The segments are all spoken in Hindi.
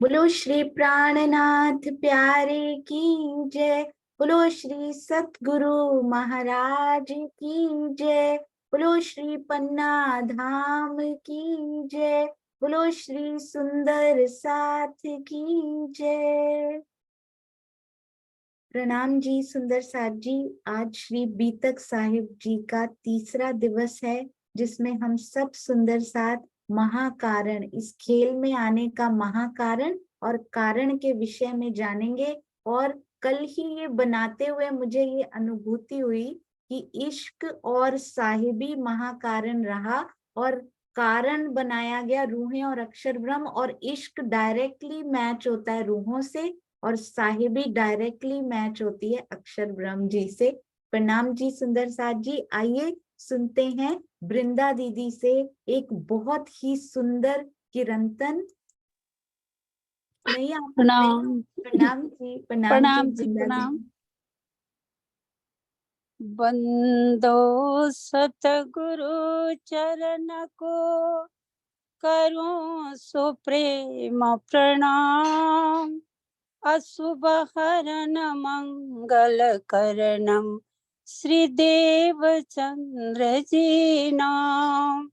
बोलो श्री प्राणनाथ प्यारे की जय। बोलो श्री सतगुरु महाराज की जय। बोलो श्री पन्ना धाम की जय। बोलो श्री सुंदर साथ की जय। प्रणाम जी सुंदर साथ जी। आज श्री बीतक साहिब जी का तीसरा दिवस है, जिसमें हम सब सुंदर साथ महाकारण, इस खेल में आने का महाकारण और कारण के विषय में जानेंगे। और कल ही ये बनाते हुए मुझे ये अनुभूति हुई कि इश्क और साहिबी महाकारण रहा, और कारण बनाया गया रूहें और अक्षर ब्रह्म, और इश्क डायरेक्टली मैच होता है रूहों से, और साहिबी डायरेक्टली मैच होती है अक्षर ब्रह्म जी से। प्रणाम जी सुंदर साथ जी। आइए सुनते हैं वृंदा दीदी से एक बहुत ही सुंदर कीर्तन। नहीं आप प्रणाम। प्रणाम जी प्रणाम जी, वृंदा प्रणाम। दीदी। बंदो सतगुरु चरण को करूं सुप्रेम प्रणाम। अशुभ हरण मंगल करणम श्रीदेव चंद्र जी नाम।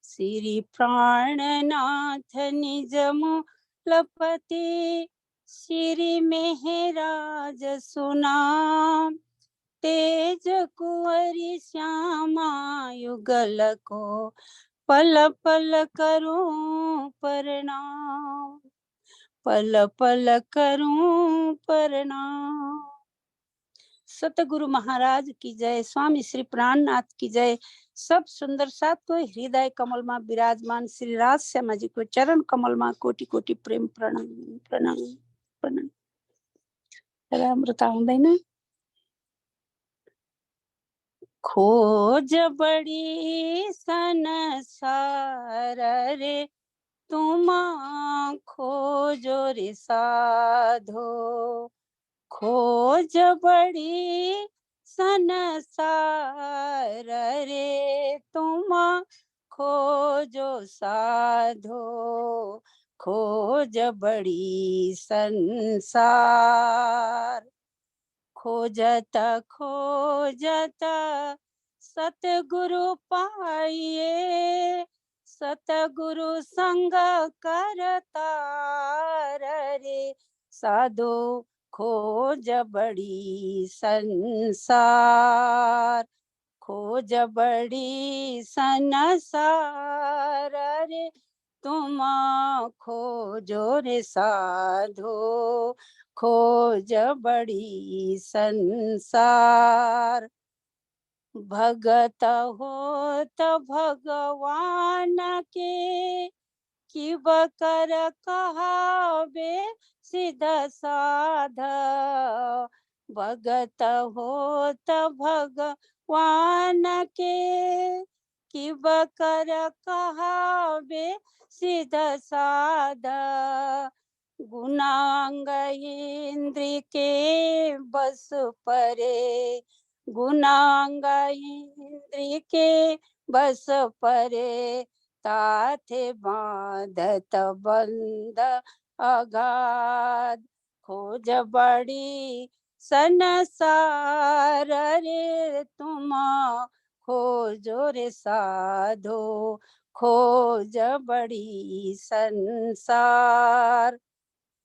श्री प्राणनाथ निज मूलपति श्री मेहराज सुनाम। तेज कुंवरी श्यामा युगल को पल पल करूं प्रणाम। पल पल करूं प्रणाम। सतगुरु महाराज की जय। स्वामी श्री प्राणनाथ की जय। सब सुंदर साथ को हृदय कमल में विराजमान श्री राज श्यामा जी को चरण कमल में कोटि कोटि प्रेम प्रणाम प्रणाम प्रणाम। अमृता हुँदैन। खोज बड़ी संसार रे तुम खोजो रे साधो। खोज बड़ी संसार रे तुम खोजो साधो। खोज बड़ी संसार। खोजत खोजत सतगुरु पाइए। सतगुरु संग करता रे साधो। खोज बड़ी संसार। खोज बड़ी संसार रे तुम खोजो रे साधो। खोज बड़ी संसार। भगत होत भगवान के किब कर कहावे सिद्ध साध। भगत होत भगवान के किब कर कहावे सिद्ध साध। गुणांग इंद्र के बस परे। गुणांग इंद्र के बस परे। ताथे बांधत बंद अगाध। खोज बड़ी संसार रे तुम खोजो रे साधो। खोज बड़ी संसार।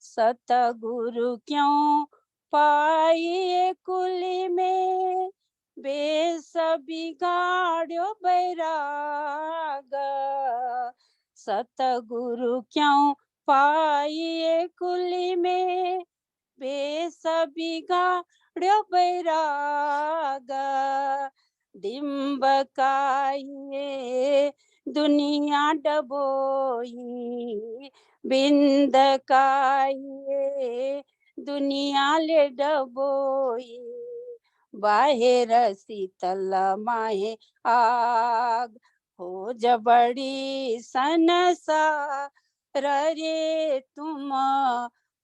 सतगुरु क्यों पाइए कुली में बेस बिगाड़ो बैराग। सतगुरु क्यों पाइए कुली में बेस बिगाड़ो बैराग। डिम्ब काइए दुनिया डबोई। बिंद काइए दुनिया ले डबोई। बाहेर शीतल माहे आग। खोज बड़ी संसार रे तुम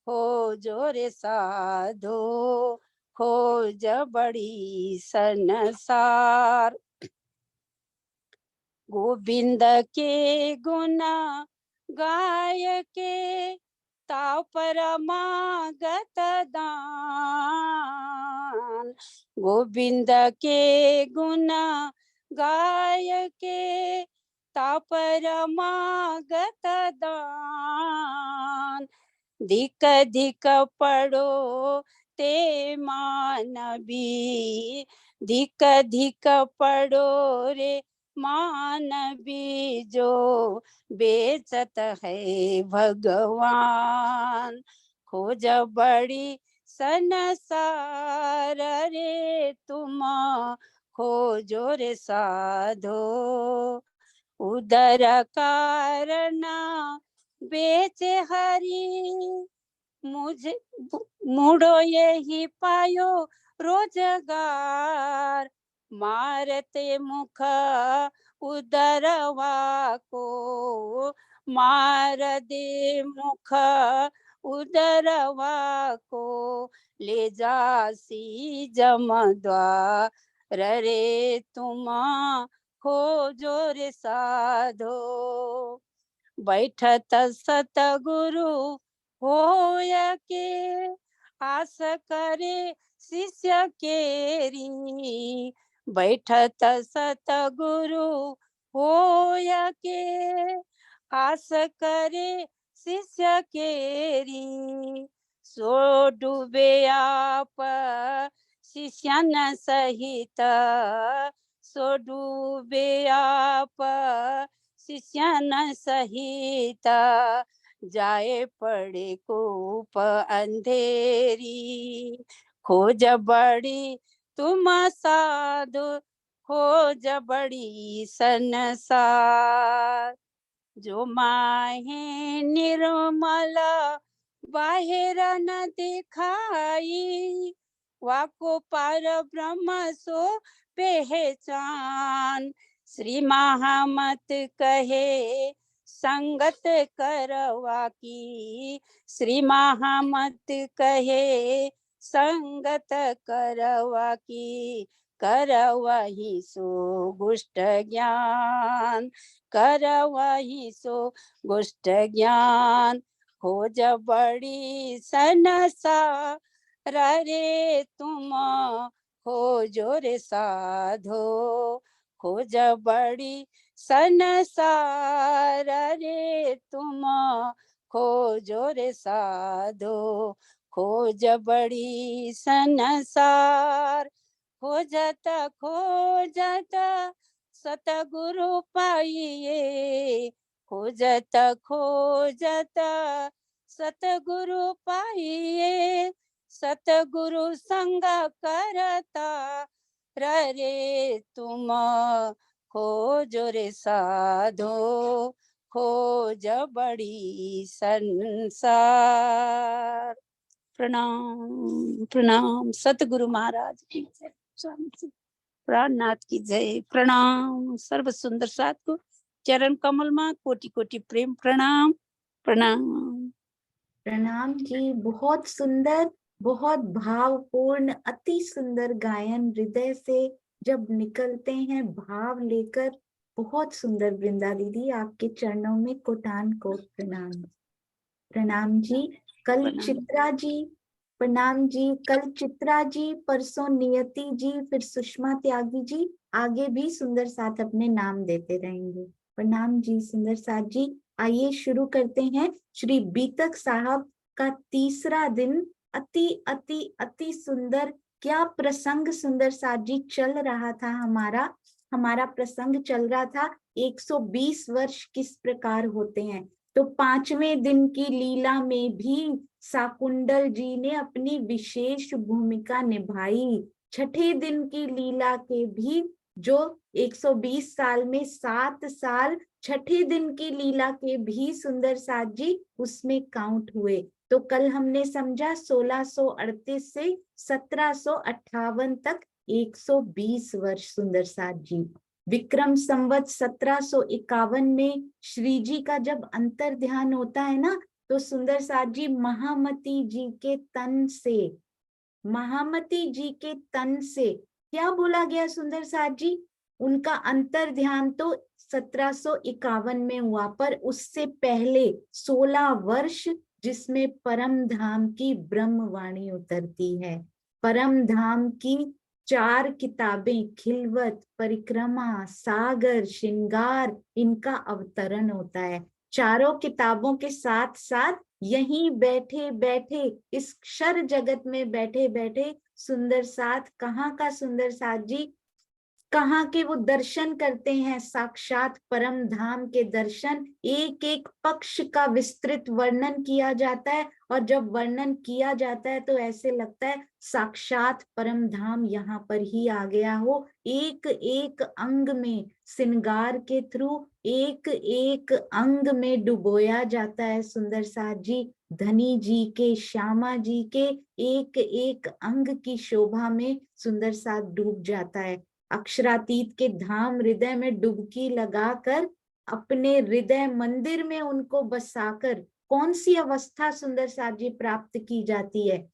खोजो रे साधो। खोज बड़ी संसार। गोविंद के गुण गाय के ताव परमागत दान। गोविंद के गुण गाय के ताव परमागत दान। धिक धिक पड़ो ते मानवी, धिक धिक पड़ो रे मानवी, जो बेचत है भगवान। खोज बड़ी संसार रे तुम, खोजो रे साधो। उदर कारण बेचे हरि, मुझे मुड़ो यही पायो रोजगार। मारते मुख उदरवा को, मार दे मुख उदरवा को, ले जासी जमद्वार रे तुम, खोजो रे साधो। बैठत सतगुरु होय के, आस करे शिष्य केरी। बैठत सतगुरु होय के, आस करे शिष्य केरी। सो डूबे आप शिष्यन सहित, सो डूबे आप शिष्यन सहित, जाए पड़े कूप अंधेरी। खोज बड़ी तुम साधु, खोज बड़ी संसार। जो माहे निर्मल बाहिर न दिखाई, वाको पार ब्रह्म सो पहचान। श्री महामत कहे संगत करवा की, श्री महामत कहे संगत करवा की। करवही सो गुष्ट ज्ञान, करवही सो गुष्ट ज्ञान। खोज बड़ी संसार रे तुम, खोजो रे साधो। खोज बड़ी संसार रे तुम, खोजो रे साधो। खोज बड़ी संसार, खोजत खोजत सतगुरु पाइए। खोजत खोजत सतगुरु पाइए, सतगुरु संग करता रे तुम, खोजो रे साधो। खोज बड़ी संसार। प्रणाम प्रणाम। सतगुरु महाराज की जय, स्वामी जी प्राणनाथ की जय। प्रणाम सर्व सुंदर साधु चरण कमल मां कोटि कोटि प्रेम प्रणाम प्रणाम। प्रणाम जी। बहुत सुंदर, बहुत भावपूर्ण, अति सुंदर गायन, हृदय से जब निकलते हैं भाव लेकर। बहुत सुंदर वृंदा दीदी, आपके चरणों में कोटान कोट प्रणाम। प्रणाम जी। कल प्रणाम। चित्रा जी, प्रणाम जी। कल चित्रा जी, परसों नियति जी, फिर सुषमा त्यागी जी। आगे भी सुंदर साथ अपने नाम देते रहेंगे। प्रणाम जी सुंदर साथ जी। आइए शुरू करते हैं। श्री बीतक साहब का तीसरा दिन, अति अति अति सुंदर। क्या प्रसंग सुंदर साथ जी चल रहा था। हमारा प्रसंग चल रहा था 120 वर्ष किस प्रकार होते हैं। तो 5वें दिन की लीला में भी शाकुंतल जी ने अपनी विशेष भूमिका निभाई। छठे दिन की लीला के भी जो 120 साल में 7 साल छठे दिन की लीला के भी सुंदर साथ जी उसमें काउंट हुए। तो कल हमने समझा 1638 से 1758 तक 120 वर्ष सुंदर साथ जी। विक्रम संवत 1751 में श्री जी का जब अंतर ध्यान होता है ना, तो सुंदर साथ जी महामती जी के तन से, महामती जी के तन से क्या बोला गया सुंदर साथ जी। उनका अंतर ध्यान तो 1751 में हुआ, पर उससे पहले 16 वर्ष जिसमें परम धाम की ब्रह्म वाणी उतरती है। परम धाम की 4 किताबें, खिलवत, परिक्रमा, सागर, श्रृंगार, इनका अवतरण होता है। चारों किताबों के साथ साथ यहीं बैठे बैठे, इस क्षर जगत में बैठे बैठे सुंदर साथ, कहाँ का सुंदर साथ जी, कहाँ के वो दर्शन करते हैं, साक्षात परम धाम के दर्शन। एक एक पक्ष का विस्तृत वर्णन किया जाता है, और जब वर्णन किया जाता है तो ऐसे लगता है साक्षात परम धाम यहाँ पर ही आ गया हो। एक एक अंग में श्रृंगार के थ्रू एक एक अंग में डुबोया जाता है सुंदर साथ जी। धनी जी के, श्यामा जी के एक एक अंग की शोभा में सुंदर साथ डूब जाता है। अक्षरातीत के धाम हृदय में डुबकी लगाकर, अपने हृदय मंदिर में उनको बसाकर कौन सी अवस्था सुंदर साथ जी प्राप्त की जाती है?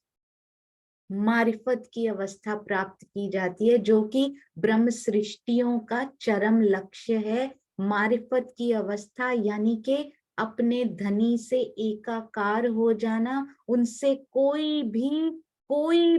मारिफत की अवस्था प्राप्त की जाती है, जो कि ब्रह्म सृष्टियों का चरम लक्ष्य है। मारिफत की अवस्था यानी कि अपने धनी से एकाकार हो जाना, उनसे कोई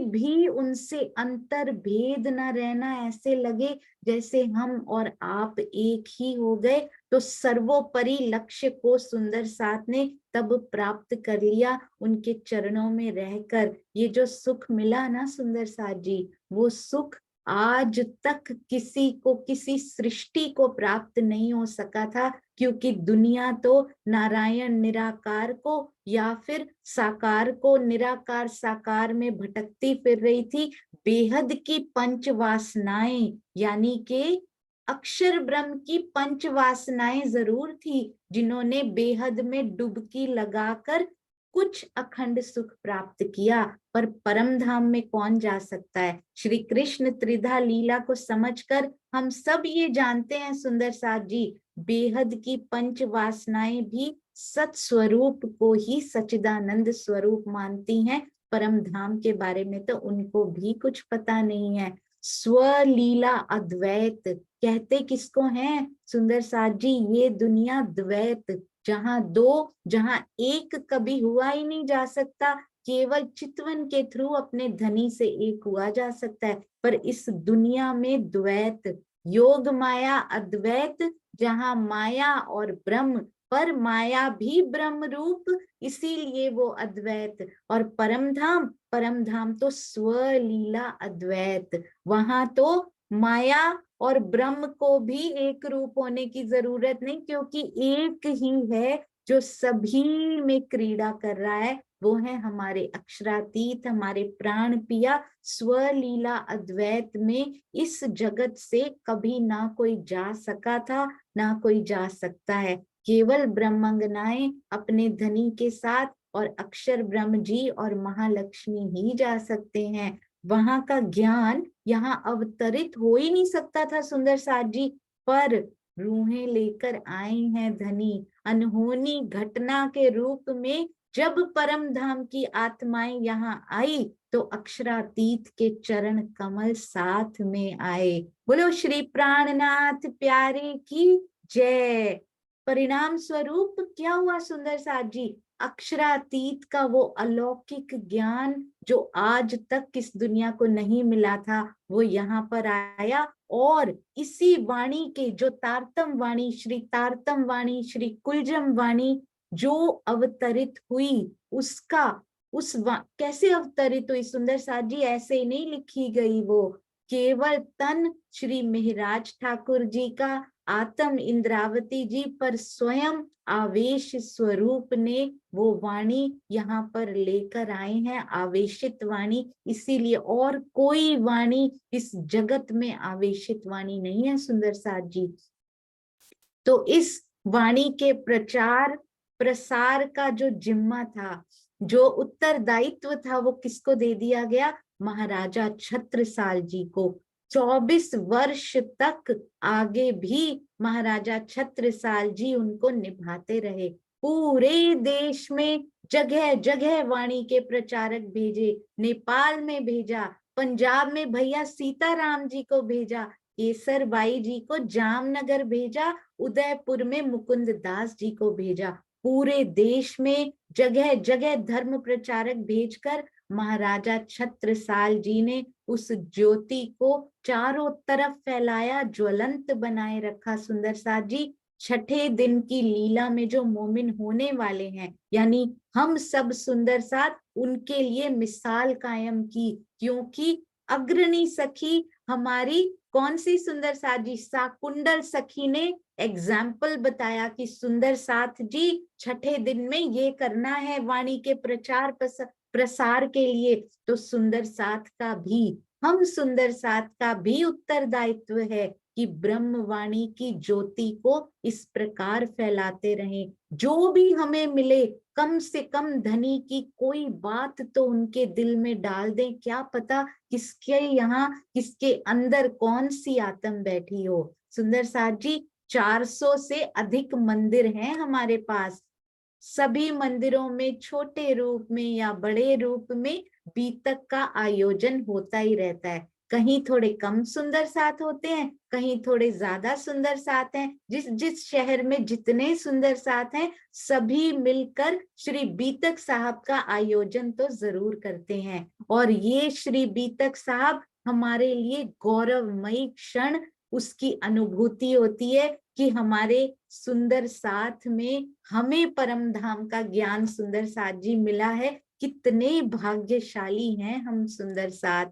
भी उनसे अंतर भेद न रहना, ऐसे लगे जैसे हम और आप एक ही हो गए। तो सर्वोपरि लक्ष्य को सुंदर साथ ने तब प्राप्त कर लिया उनके चरणों में रहकर। ये जो सुख मिला ना सुंदर साथ जी, वो सुख आज तक किसी को, किसी सृष्टि को प्राप्त नहीं हो सका था, क्योंकि दुनिया तो नारायण निराकार को या फिर साकार को निराकार साकार में भटकती फिर रही थी। बेहद की पंच वासनाएं, यानी कि अक्षर ब्रह्म की पंच वासनाएं जरूर थी, जिन्होंने बेहद में डुबकी लगाकर कुछ अखंड सुख प्राप्त किया। पर परम धाम में कौन जा सकता है? श्री कृष्ण त्रिधा लीला को समझकर हम सब ये जानते हैं सुंदर साथ जी, बेहद की पंच वासनाएं भी सत स्वरूप को ही सच्चिदानंद स्वरूप मानती हैं। परम धाम के बारे में तो उनको भी कुछ पता नहीं है। स्वलीला अद्वैत कहते किसको हैं सुंदर साथ जी? ये दुनिया द्वैत, जहां दो, जहां एक कभी हुआ ही नहीं जा सकता, केवल चितवन के थ्रू अपने धनी से एक हुआ जा सकता है। पर इस दुनिया में द्वैत, योग माया अद्वैत, जहां माया और ब्रह्म, पर माया भी ब्रह्म रूप, इसीलिए वो अद्वैत। और परम धाम तो स्वलीला अद्वैत, वहां तो माया और ब्रह्म को भी एक रूप होने की जरूरत नहीं, क्योंकि एक ही है जो सभी में क्रीड़ा कर रहा है। वो है हमारे अक्षरातीत, हमारे प्राण पिया स्वलीला अद्वैत में। इस जगत से कभी ना कोई जा सका था, ना कोई जा सकता है। केवल ब्रह्मांगनाएं अपने धनी के साथ, और अक्षर ब्रह्म जी और महालक्ष्मी ही जा सकते हैं। वहां का ज्ञान यहाँ अवतरित हो ही नहीं सकता था सुंदर साथ जी, पर रूहें लेकर आए हैं धनी। अनहोनी घटना के रूप में जब परम धाम की आत्माएं यहाँ आई, तो अक्षरातीत के चरण कमल साथ में आए। बोलो श्री प्राणनाथ प्यारे की जय। परिणाम स्वरूप क्या हुआ सुंदर साथ जी? अक्षरातीत का वो अलौकिक ज्ञान जो आज तक इस दुनिया को नहीं मिला था, वो यहाँ पर आया। और इसी वाणी के जो तारतम वाणी, श्री तारतम वाणी, श्री कुलजम वाणी जो अवतरित हुई, उसका कैसे अवतरित हुई सुंदर साथ जी? ऐसे ही नहीं लिखी गई वो, केवल तन श्री मेहराज ठाकुर जी का, आत्म इंद्रावती जी पर स्वयं आवेश स्वरूप ने वो वाणी यहाँ पर लेकर आए हैं, आवेशित वाणी। इसीलिए और कोई वाणी इस जगत में आवेशित वाणी नहीं है सुंदर साथ जी। तो इस वाणी के प्रचार प्रसार का जो जिम्मा था, जो उत्तरदायित्व था, वो किसको दे दिया गया? महाराजा छत्रसाल जी को। 24 वर्ष तक आगे भी महाराजा छत्रसाल जी उनको निभाते रहे। पूरे देश में जगह जगह वाणी के प्रचारक भेजे, नेपाल में भेजा, पंजाब में भैया सीताराम जी को भेजा, केसर बाई जी को जामनगर भेजा, उदयपुर में मुकुंद दास जी को भेजा। पूरे देश में जगह जगह धर्म प्रचारक भेजकर महाराजा छत्रसाल जी ने उस ज्योति को चारों तरफ फैलाया, ज्वलंत बनाए रखा। सुंदर साथ जी, छठे दिन की लीला में जो मोमिन होने वाले हैं, यानी हम सब सुंदर साथ, उनके लिए मिसाल कायम की, क्योंकि अग्रणी सखी हमारी कौन सी सुंदर साथ जी, शाकुंतल सखी ने एग्जाम्पल बताया कि सुंदर साथ जी छठे दिन में ये करना है वाणी के प्रचार प्रसार के लिए। तो सुंदर साथ का भी, हम सुंदर साथ का भी उत्तरदायित्व है कि ब्रह्मवाणी की ज्योति को इस प्रकार फैलाते रहें। जो भी हमें मिले, कम से कम धनी की कोई बात तो उनके दिल में डाल दें, क्या पता किसके यहाँ, किसके अंदर कौन सी आत्म बैठी हो। सुंदर साथ जी, 400 से अधिक मंदिर हैं हमारे पास। सभी मंदिरों में छोटे रूप में या बड़े रूप में बीतक का आयोजन होता ही रहता है। कहीं थोड़े कम सुंदर साथ होते हैं, कहीं थोड़े ज्यादा सुंदर साथ हैं। जिस जिस शहर में जितने सुंदर साथ हैं, सभी मिलकर श्री बीतक साहब का आयोजन तो जरूर करते हैं। और ये श्री बीतक साहब हमारे लिए गौरवमयी क्षण, उसकी अनुभूति होती है कि हमारे सुंदर साथ में हमें परम धाम का ज्ञान सुंदर साथ जी मिला है। कितने भाग्यशाली हैं हम सुंदर साथ।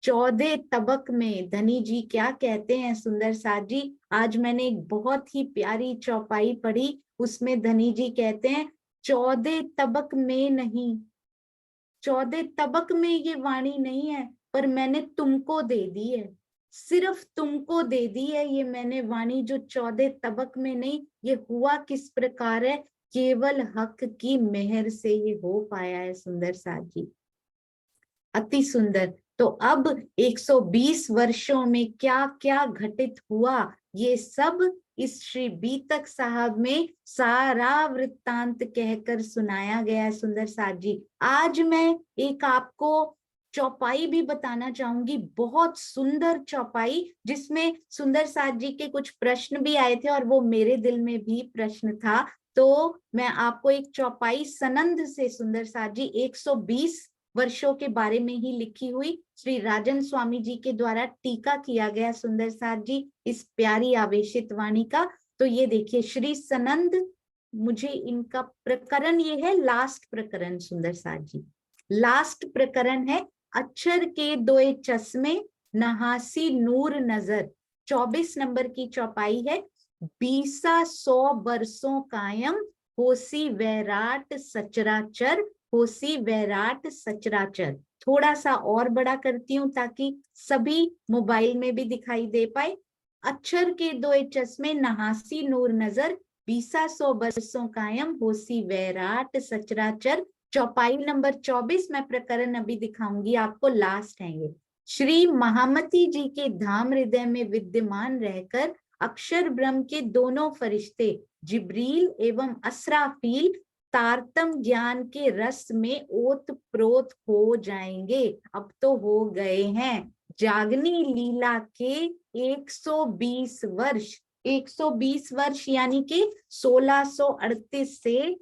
14 तबक में धनी जी क्या कहते हैं सुंदर साथ जी, आज मैंने एक बहुत ही प्यारी चौपाई पढ़ी, उसमें धनी जी कहते हैं 14 तबक में नहीं, 14 तबक में ये वाणी नहीं है, पर मैंने तुमको दे दी है, सिर्फ तुमको दे दी है ये मैंने वाणी, जो 14 तबक में नहीं। ये हुआ किस प्रकार है, केवल हक की मेहर से ये हो पाया है सुंदर साथ जी। अति सुंदर। तो अब 120 वर्षों में क्या क्या घटित हुआ, ये सब इस श्री बीतक साहब में सारा वृत्तांत कहकर सुनाया गया है सुंदर साथ जी। आज मैं एक आपको चौपाई भी बताना चाहूंगी, बहुत सुंदर चौपाई, जिसमें सुंदर साथ जी के कुछ प्रश्न भी आए थे और वो मेरे दिल में भी प्रश्न था। तो मैं आपको एक चौपाई सनंद से सुंदर साथ जी 120 वर्षों के बारे में ही लिखी हुई, श्री राजन स्वामी जी के द्वारा टीका किया गया सुंदर साथ जी इस प्यारी आवेशित वाणी का। तो ये देखिए श्री सनंद, मुझे इनका प्रकरण ये है लास्ट प्रकरण सुंदर साथ जी, लास्ट प्रकरण है। अक्षर के दोए चश्मे नहासी नूर नजर, 24 नंबर की चौपाई है। 20 बरसों कायम होसी वैराट सचराचर, होसी वैराट सचराचर। थोड़ा सा और बड़ा करती हूँ ताकि सभी मोबाइल में भी दिखाई दे पाए। अक्षर के दोए चश्मे नहासी नूर नजर, 20 बरसों कायम होसी वैराट सचराचर। चौपाई नंबर 24 मैं प्रकरण अभी दिखाऊंगी आपको, लास्ट है ये। श्री महामती जी के धाम हृदय में विद्यमान रहकर अक्षर ब्रह्म के दोनों फरिश्ते जिब्रील एवं असराफील तारतम ज्ञान के रस में ओत प्रोत हो जाएंगे। अब तो हो गए हैं। जागनी लीला के 120 वर्ष, 120 वर्ष यानी कि 1638 से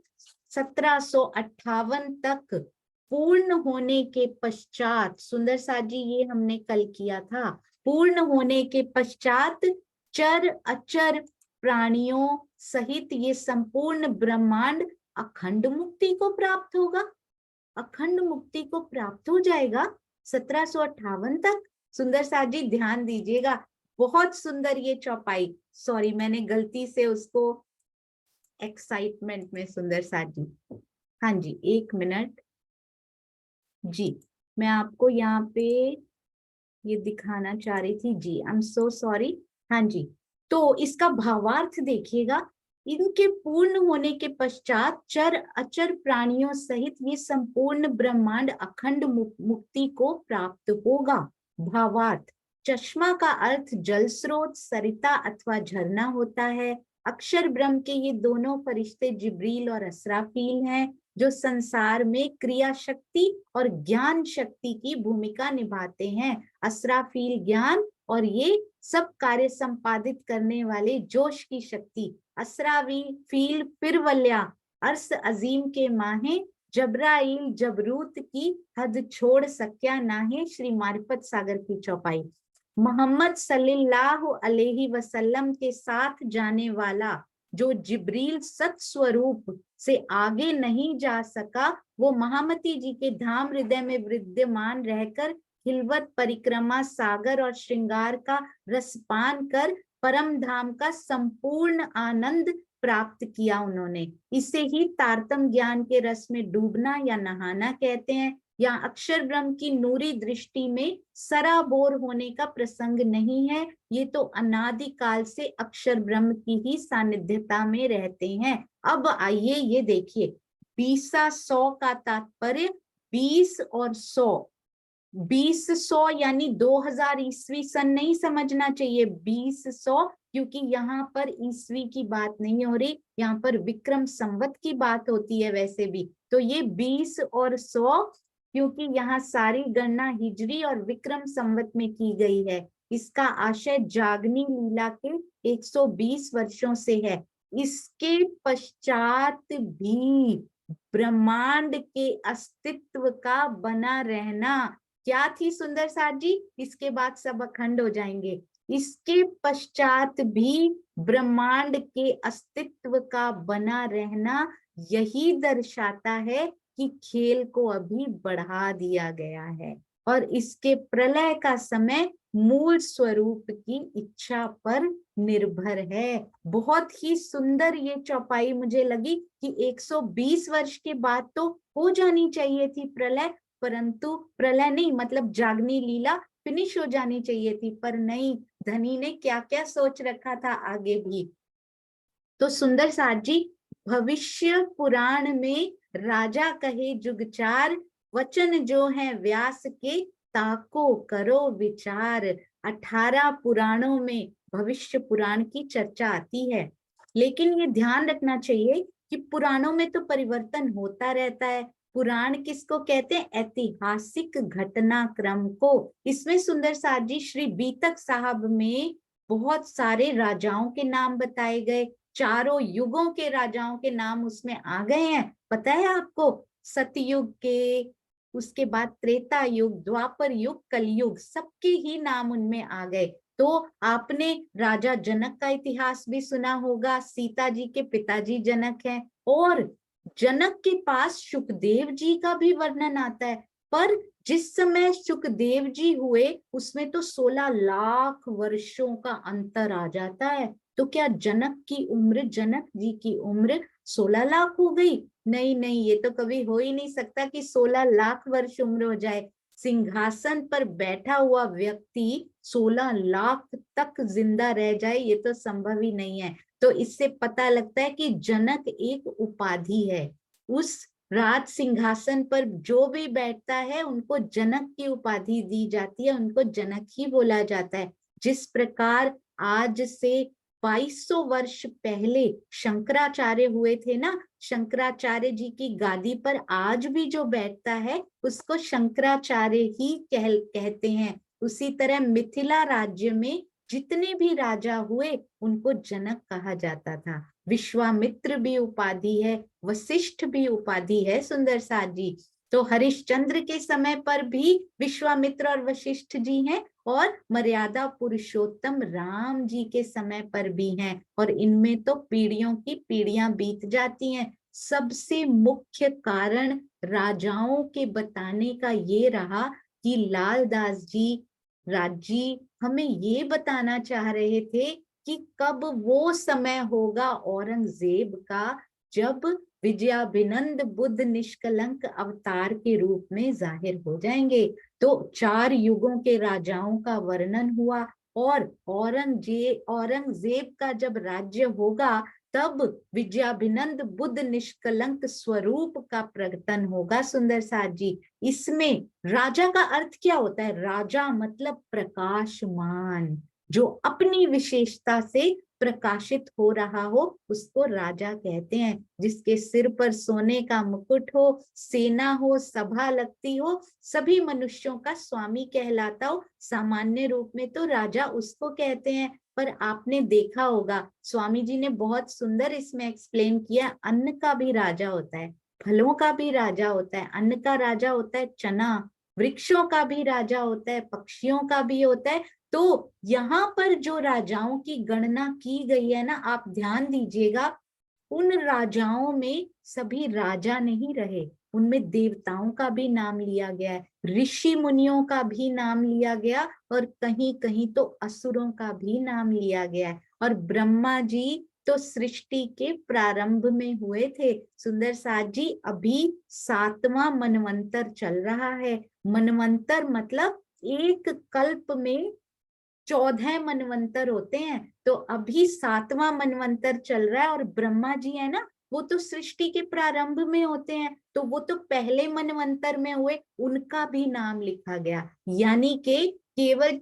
1758 तक पूर्ण होने के पश्चात, सुंदर साथ जी ये हमने कल किया था, पूर्ण होने के पश्चात चर अचर प्राणियों सहित ये संपूर्ण ब्रह्मांड अखंड मुक्ति को प्राप्त होगा, अखंड मुक्ति को प्राप्त हो जाएगा 1758 तक। सुंदर साथ जी ध्यान दीजिएगा, बहुत सुंदर ये चौपाई। सॉरी, मैंने गलती से उसको एक्साइटमेंट में सुंदर साथ जी, हाँ जी एक मिनट जी, मैं आपको यहाँ पे ये दिखाना चाह रही थी जी, आई एम सो सॉरी। हाँ जी, तो इसका भावार्थ देखिएगा, इनके पूर्ण होने के पश्चात चर अचर प्राणियों सहित ये संपूर्ण ब्रह्मांड अखंड मुक्ति को प्राप्त होगा। भावार्थ, चश्मा का अर्थ जल स्रोत, सरिता अथवा झरना होता है। अक्षर ब्रह्म के ये दोनों फरिश्ते जिब्रील और असराफील हैं, जो संसार में क्रिया शक्ति और ज्ञान शक्ति की भूमिका निभाते हैं। असराफील ज्ञान और ये सब कार्य संपादित करने वाले जोश की शक्ति। असराफील पिरवल्या अर्स अजीम के माहे, जबराइल जबरूत की हद छोड़ सक्या नाहे। श्री मारिफत सागर की चौपाई। मोहम्मद सल्लल्लाहु अलैहि वसल्लम के साथ जाने वाला जो जिब्रील सत स्वरूप से आगे नहीं जा सका, वो महामती जी के धाम हृदय में विद्यमान रहकर हिलवत परिक्रमा सागर और श्रृंगार का रसपान कर परम धाम का संपूर्ण आनंद प्राप्त किया उन्होंने। इसे ही तारतम ज्ञान के रस में डूबना या नहाना कहते हैं। या अक्षर ब्रह्म की नूरी दृष्टि में सराबोर होने का प्रसंग नहीं है। ये तो अनादिकाल से अक्षर ब्रह्म की ही सानिध्यता में रहते हैं। अब आइए ये देखिए, 20 का तात्पर्य 20 और 100। 2000 यानी 2000 ईस्वी सन नहीं समझना चाहिए, 2000, क्योंकि यहाँ पर ईस्वी की बात नहीं हो रही, यहाँ पर विक्रम संवत की बात होती है वैसे भी। तो ये 20 और 100, क्योंकि यहाँ सारी गणना हिजरी और विक्रम संवत में की गई है। इसका आशय जागनी लीला के 120 वर्षों से है। इसके पश्चात भी ब्रह्मांड के अस्तित्व का बना रहना। क्या थी सुंदर साथ जी? इसके बाद सब अखंड हो जाएंगे। इसके पश्चात भी ब्रह्मांड के अस्तित्व का बना रहना यही दर्शाता है कि खेल को अभी बढ़ा दिया गया है और इसके प्रलय का समय मूल स्वरूप की इच्छा पर निर्भर है। बहुत ही सुंदर ये चौपाई मुझे लगी कि 120 वर्ष के बाद तो हो जानी चाहिए थी प्रलय, परंतु प्रलय नहीं, मतलब जागनी लीला फिनिश हो जानी चाहिए थी, पर नहीं, धनी ने क्या क्या सोच रखा था आगे भी। तो सुंदर साथ जी, भविष्य पुराण में राजा कहे जुगचार, वचन जो है व्यास के ताको करो विचार। 18 पुराणों में भविष्य पुराण की चर्चा आती है, लेकिन ये ध्यान रखना चाहिए कि पुराणों में तो परिवर्तन होता रहता है। पुराण किसको कहते हैं? ऐतिहासिक घटनाक्रम को। इसमें सुंदर साथ जी श्री बीतक साहब में बहुत सारे राजाओं के नाम बताए गए, चारों युगों के राजाओं के नाम उसमें आ गए हैं। पता है आपको? सतयुग के, उसके बाद त्रेता युग, द्वापर युग, कलयुग, सबके ही नाम उनमें आ गए। तो आपने राजा जनक का इतिहास भी सुना होगा, सीता जी के पिताजी जनक हैं, और जनक के पास सुखदेव जी का भी वर्णन आता है। पर जिस समय सुखदेव जी हुए उसमें तो 16 लाख वर्षों का अंतर आ जाता है। तो क्या जनक की उम्र, जनक जी की उम्र 16 लाख हो गई? नहीं नहीं, ये तो कभी हो ही नहीं सकता कि 16 लाख वर्ष उम्र हो जाए। सिंहासन पर बैठा हुआ व्यक्ति 16 लाख तक जिंदा रह जाए, ये तो संभव ही नहीं है। तो इससे पता लगता है कि जनक एक उपाधि है। उस राज सिंहासन पर जो भी बैठता है उनको जनक की उपाधि दी जाती है, उनको जनक ही बोला जाता है। जिस प्रकार आज से 2200 वर्ष पहले शंकराचार्य हुए थे ना, शंकराचार्य जी की गादी पर आज भी जो बैठता है उसको शंकराचार्य ही कहते हैं। उसी तरह मिथिला राज्य में जितने भी राजा हुए उनको जनक कहा जाता था। विश्वामित्र भी उपाधि है, वशिष्ठ भी उपाधि है सुंदर साथ जी। तो हरिश्चंद्र के समय पर भी विश्वामित्र और वशिष्ठ जी हैं, और मर्यादा पुरुषोत्तम राम जी के समय पर भी हैं, और इनमें तो पीढ़ियों की पीढ़ियां बीत जाती हैं। सबसे मुख्य कारण राजाओं के बताने का ये रहा कि लालदास जी राजी हमें ये बताना चाह रहे थे कि कब वो समय होगा औरंगजेब का जब विजयाभिनंद बुद्ध निष्कलंक अवतार के रूप में जाहिर हो जाएंगे। तो 4 युगों के राजाओं का वर्णन हुआ, और औरंगजेब का जब राज्य होगा तब विजयाभिनंद बुद्ध निष्कलंक स्वरूप का प्रकटन होगा। सुंदर साथ जी, इसमें राजा का अर्थ क्या होता है? राजा मतलब प्रकाशमान, जो अपनी विशेषता से प्रकाशित हो रहा हो उसको राजा कहते हैं। जिसके सिर पर सोने का मुकुट हो, सेना हो, सभा लगती हो, सभी मनुष्यों का स्वामी कहलाता हो, सामान्य रूप में तो राजा उसको कहते हैं। पर आपने देखा होगा स्वामी जी ने बहुत सुंदर इसमें एक्सप्लेन किया, अन्न का भी राजा होता है, फलों का भी राजा होता है, अन्न का राजा होता है चना, वृक्षों का भी राजा होता है, पक्षियों का भी होता है। तो यहाँ पर जो राजाओं की गणना की गई है ना, आप ध्यान दीजिएगा, उन राजाओं में सभी राजा नहीं रहे, उनमें देवताओं का भी नाम लिया गया है, ऋषि मुनियों का भी नाम लिया गया, और कहीं कहीं तो असुरों का भी नाम लिया गया है। और ब्रह्मा जी तो सृष्टि के प्रारंभ में हुए थे। सुंदर साथ जी, अभी 7वां मनवंतर चल रहा है। मनवंतर मतलब एक कल्प में 14 मनवंतर होते हैं, तो अभी 7वां मनवंतर चल रहा है। और ब्रह्मा जी है ना, वो तो सृष्टि के प्रारंभ में होते हैं, तो वो तो पहले मनवंतर में हुए, उनका भी नाम लिखा गया। यानी कि केवल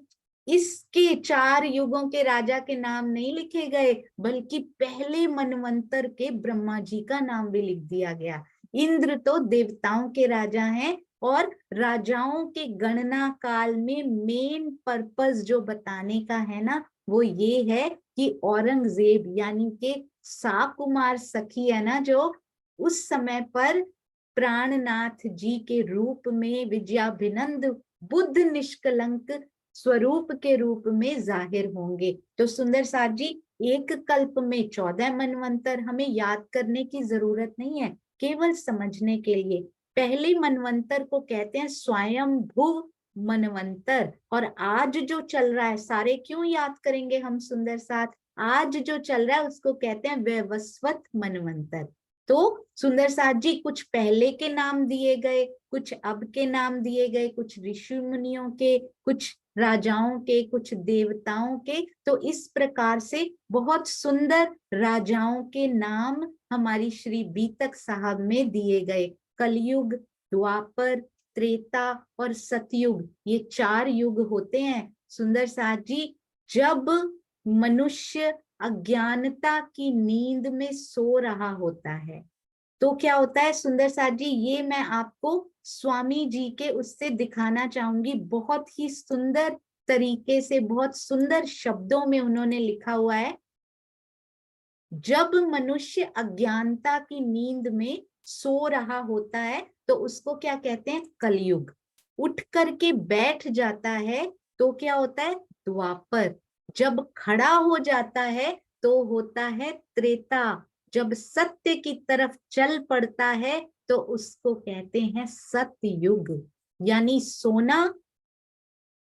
इसके 4 युगों के राजा के नाम नहीं लिखे गए, बल्कि पहले मनवंतर के ब्रह्मा जी का नाम भी लिख दिया गया। इंद्र तो देवताओं के राजा हैं, और राजाओं के गणना काल में मेन पर्पस जो बताने का है ना, वो ये है कि औरंगजेब यानी कि साकुमार सखी है ना, जो उस समय पर प्राणनाथ जी के रूप में विजयाभिनंद बुद्ध निष्कलंक स्वरूप के रूप में जाहिर होंगे। तो सुंदर साथ जी, एक कल्प में 14 मनवंतर हमें याद करने की जरूरत नहीं है, केवल समझने के लिए। पहले मनवंतर को कहते हैं स्वयंभुव मनवंतर, और आज जो चल रहा है, सारे क्यों याद करेंगे हम सुंदर साथ, आज जो चल रहा है उसको कहते हैं वैवस्वत मनवंतर। तो सुंदर साथ जी, कुछ पहले के नाम दिए गए, कुछ अब के नाम दिए गए, कुछ ऋषि मुनियों के, कुछ राजाओं के, कुछ देवताओं के। तो इस प्रकार से बहुत सुंदर राजाओं के नाम हमारी श्री बीतक साहब में दिए गए। कलयुग, द्वापर, त्रेता और सतयुग, ये 4 युग होते हैं सुंदर साथ जी। जब मनुष्य अज्ञानता की नींद में सो रहा होता है, तो क्या होता है सुंदर साथ जी, ये मैं आपको स्वामी जी के उससे दिखाना चाहूंगी। बहुत ही सुंदर तरीके से, बहुत सुंदर शब्दों में उन्होंने लिखा हुआ है। जब मनुष्य अज्ञानता की नींद में सो रहा होता है, तो उसको क्या कहते हैं, कलयुग। उठ करके बैठ जाता है तो क्या होता है, द्वापर। जब खड़ा हो जाता है तो होता है त्रेता। जब सत्य की तरफ चल पड़ता है तो उसको कहते हैं सतयुग। यानी सोना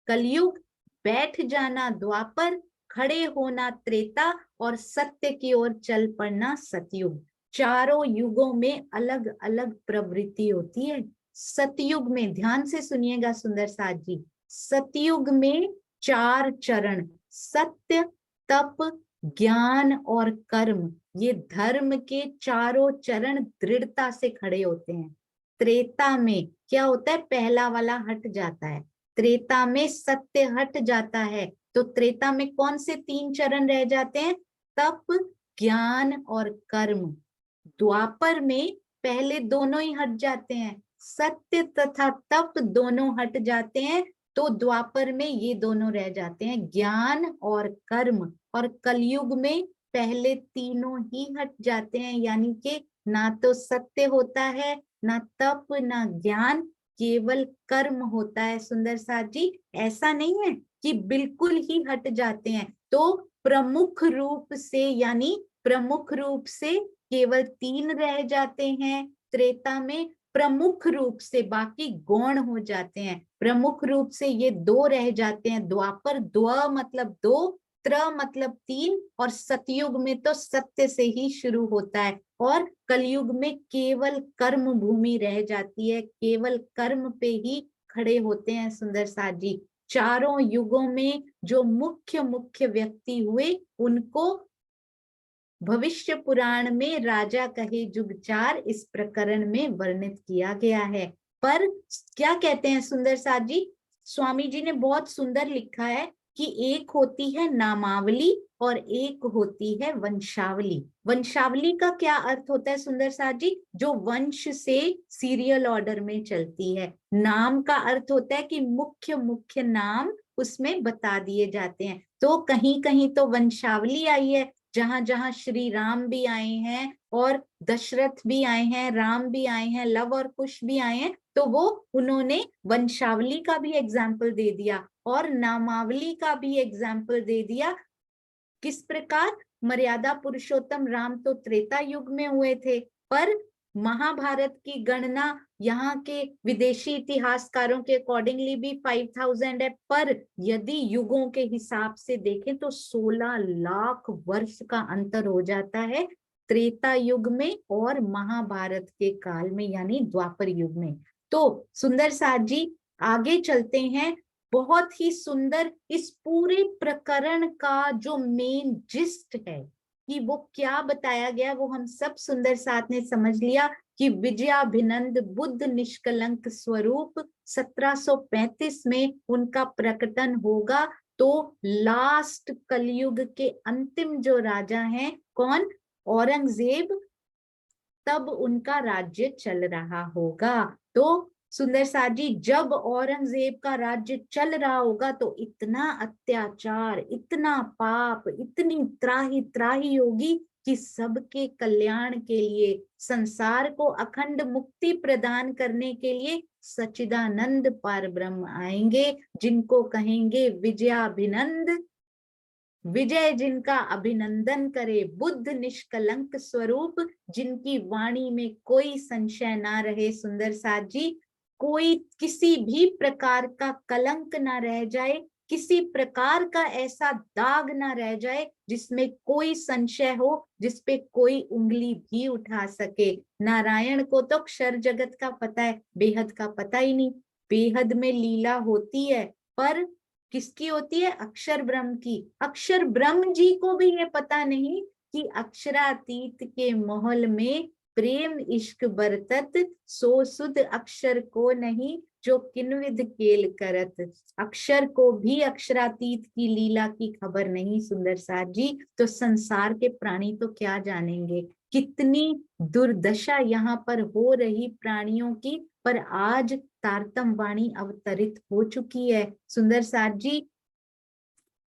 कलयुग, बैठ जाना द्वापर, खड़े होना त्रेता, और सत्य की ओर चल पड़ना सतयुग। चारों युगों में अलग अलग प्रवृत्ति होती है। सतयुग में, ध्यान से सुनिएगा सुंदर साथ जी, सतयुग में 4 चरण, सत्य, तप, ज्ञान और कर्म, ये धर्म के चारों चरण दृढ़ता से खड़े होते हैं। त्रेता में क्या होता है, पहला वाला हट जाता है, त्रेता में सत्य हट जाता है। तो त्रेता में कौन से 3 चरण रह जाते हैं, तप, ज्ञान और कर्म। द्वापर में पहले दोनों ही हट जाते हैं, सत्य तथा तप दोनों हट जाते हैं, तो द्वापर में ये दोनों रह जाते हैं, ज्ञान और कर्म। और कलयुग में पहले तीनों ही हट जाते हैं, यानी कि ना तो सत्य होता है, ना तप, ना ज्ञान, केवल कर्म होता है। सुंदर साथ जी, ऐसा नहीं है कि बिल्कुल ही हट जाते हैं, तो प्रमुख रूप से, यानी प्रमुख रूप से केवल 3 रह जाते हैं त्रेता में, प्रमुख रूप से बाकी गौण हो जाते हैं। प्रमुख रूप से ये 2 रह जाते हैं द्वापर, द्व मतलब 2, त्र मतलब 3, और सतयुग में तो सत्य से ही शुरू होता है। और कलयुग में केवल कर्म भूमि रह जाती है, केवल कर्म पे ही खड़े होते हैं सुंदर साथ जी। चारों युगों में जो मुख्य मुख्य व्यक्ति हुए, उनको भविष्य पुराण में राजा कहे जुग 4 इस प्रकरण में वर्णित किया गया है। पर क्या कहते हैं सुंदर साथ जी, स्वामी जी ने बहुत सुंदर लिखा है कि एक होती है नामावली और एक होती है वंशावली। वंशावली का क्या अर्थ होता है सुंदर साथ जी, जो वंश से सीरियल ऑर्डर में चलती है। नाम का अर्थ होता है कि मुख्य मुख्य नाम उसमें बता दिए जाते हैं। तो कहीं कहीं तो वंशावली आई है, जहां जहां श्री राम भी आए हैं और दशरथ भी आए हैं, राम भी आए हैं, लव और कुश भी आए हैं, तो वो उन्होंने वंशावली का भी एग्जाम्पल दे दिया और नामावली का भी एग्जाम्पल दे दिया। किस प्रकार? मर्यादा पुरुषोत्तम राम तो त्रेता युग में हुए थे, पर महाभारत की गणना यहाँ के विदेशी इतिहासकारों के अकॉर्डिंगली भी 5000 है, पर यदि युगों के हिसाब से देखें तो 16 लाख वर्ष का अंतर हो जाता है त्रेता युग में और महाभारत के काल में, यानी द्वापर युग में। तो सुंदर साथ जी आगे चलते हैं। बहुत ही सुंदर इस पूरे प्रकरण का जो मेन जिस्ट है कि वो क्या बताया गया, वो हम सब सुंदर साथ ने समझ लिया कि विजयाभिनंद बुद्ध निष्कलंक स्वरूप 1735 में उनका प्रकटन होगा। तो लास्ट कलयुग के अंतिम जो राजा हैं, कौन? औरंगजेब, तब उनका राज्य चल रहा होगा। तो सुंदर साथ जी जब औरंगजेब का राज्य चल रहा होगा तो इतना अत्याचार, इतना पाप, इतनी त्राही त्राही होगी कि सबके कल्याण के लिए, संसार को अखंड मुक्ति प्रदान करने के लिए सच्चिदानंद परब्रह्म आएंगे, जिनको कहेंगे विजयाभिनंद। विजय जिनका अभिनंदन करे, बुद्ध निष्कलंक स्वरूप, जिनकी वाणी में कोई संशय ना रहे सुंदर साथ जी, कोई किसी भी प्रकार का कलंक ना रह जाए, किसी प्रकार का ऐसा दाग ना रह जाए जिसमें कोई संशय हो, जिसपे कोई उंगली भी उठा सके। नारायण को तो क्षर जगत का पता है, बेहद का पता ही नहीं। बेहद में लीला होती है, पर किसकी होती है? अक्षर ब्रह्म की। अक्षर ब्रह्म जी को भी ये पता नहीं कि अक्षरातीत के महल में प्रेम इश्क बरतत, सो सुध अक्षर को नहीं, जो किन्विद केल करत। अक्षर को भी अक्षरातीत की लीला की खबर नहीं सुंदर साथ जी, तो संसार के प्राणी तो क्या जानेंगे। कितनी दुर्दशा यहाँ पर हो रही प्राणियों की, पर आज तारतम वाणी अवतरित हो चुकी है सुंदर साथ जी।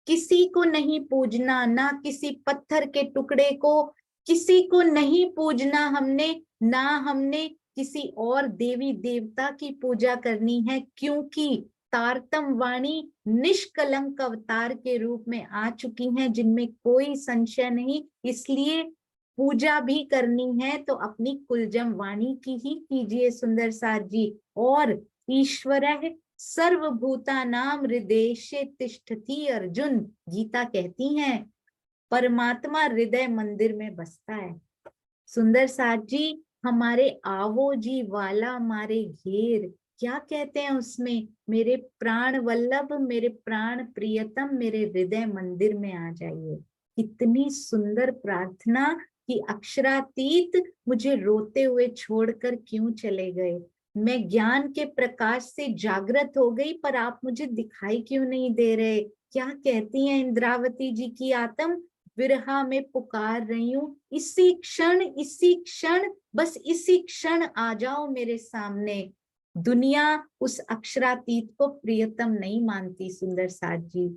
किसी को नहीं पूजना, ना किसी पत्थर के टुकड़े को, किसी को नहीं पूजना हमने, ना हमने किसी और देवी देवता की पूजा करनी है, क्योंकि तारतम वाणी निष्कलंक अवतार के रूप में आ चुकी हैं, जिनमें कोई संशय नहीं। इसलिए पूजा भी करनी है तो अपनी कुलजम वाणी की ही कीजिए सुंदर साथ जी। और ईश्वरः सर्वभूतानां हृदये तिष्ठति अर्जुन, गीता कहती है परमात्मा हृदय मंदिर में बसता है। सुंदर साथ जी हमारे आवो जी वाला मारे घेर, क्या कहते हैं उसमें? मेरे प्राण वल्लभ, मेरे प्राण प्रियतम, मेरे हृदय मंदिर में आ जाइए। इतनी सुंदर प्रार्थना कि अक्षरातीत मुझे रोते हुए छोड़कर क्यों चले गए। मैं ज्ञान के प्रकाश से जागृत हो गई, पर आप मुझे दिखाई क्यों नहीं दे रहे। क्या कहती हैं इंद्रावती जी की आत्म? विरहा में पुकार रही हूँ, इसी क्षण, इसी क्षण, बस इसी क्षण आ जाओ मेरे सामने। दुनिया उस अक्षरातीत को प्रियतम नहीं मानती सुंदर साथ जी।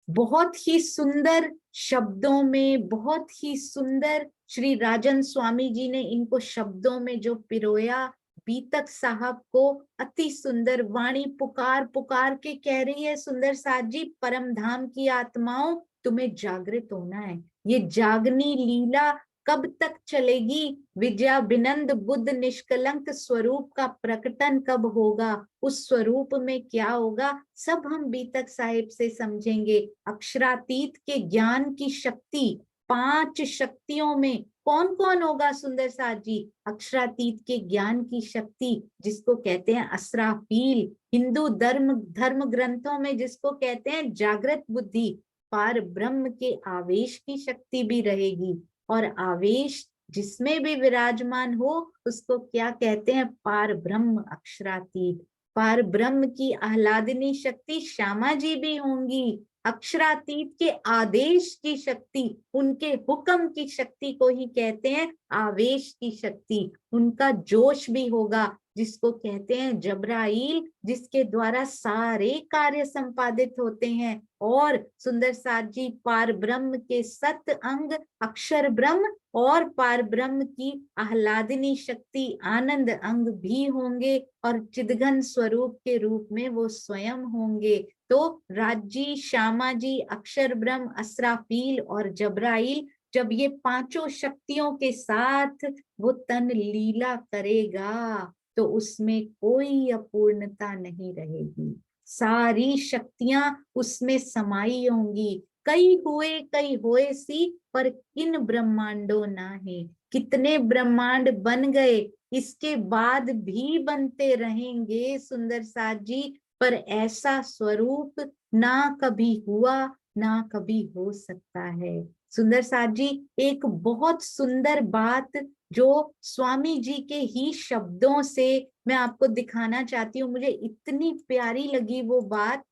बहुत ही सुंदर शब्दों में, बहुत ही सुंदर श्री राजन स्वामी जी ने इनको शब्दों में जो पिरोया, बीतक साहब को अति सुंदर वाणी पुकार पुकार के कह रही है सुंदर साथ जी, परम धाम की आत्माओं तुम्हें जागृत होना है। ये जागनी लीला कब तक चलेगी? विजयाभिनंद बुद्ध निष्कलंक स्वरूप का प्रकटन कब होगा? उस स्वरूप में क्या होगा, सब हम बीतक साहिब से समझेंगे। अक्षरातीत के ज्ञान की शक्ति, 5 शक्तियों में कौन कौन होगा सुंदर साथ जी? अक्षरातीत के ज्ञान की शक्ति जिसको कहते हैं असराफील, हिंदू धर्म ग्रंथों में जिसको कहते हैं जागृत बुद्धि, पार ब्रह्म के आवेश की शक्ति भी रहेगी। और आवेश जिसमें भी विराजमान हो उसको क्या कहते हैं? पार ब्रह्म अक्षरातीत। पार ब्रह्म की आह्लादिनी शक्ति श्यामा जी भी होंगी। अक्षरातीत के आदेश की शक्ति, उनके हुक्म की शक्ति को ही कहते हैं आवेश की शक्ति। उनका जोश भी होगा, जिसको कहते हैं जबराइल, जिसके द्वारा सारे कार्य संपादित होते हैं। और सुंदर साथ जी पार ब्रह्म के सत अंग अक्षर ब्रह्म और पार ब्रह्म की आह्लादिनी शक्ति आनंद अंग भी होंगे, और चिदघन स्वरूप के रूप में वो स्वयं होंगे। तो राजी, श्यामा जी, अक्षर ब्रह्म, असराफील और जबराइल, जब ये पांचों शक्तियों के साथ वो तन लीला करेगा तो उसमें कोई अपूर्णता नहीं रहेगी। सारी शक्तियां उसमें समाई होंगी। कई होए सी, पर किन ब्रह्मांडों ना है। कितने ब्रह्मांड बन गए, इसके बाद भी बनते रहेंगे सुंदर साथ जी, पर ऐसा स्वरूप ना कभी हुआ, ना कभी हो सकता है। सुंदर साथ जी एक बहुत सुंदर बात जो स्वामी जी के ही शब्दों से मैं आपको दिखाना चाहती हूँ, मुझे इतनी प्यारी लगी वो बात।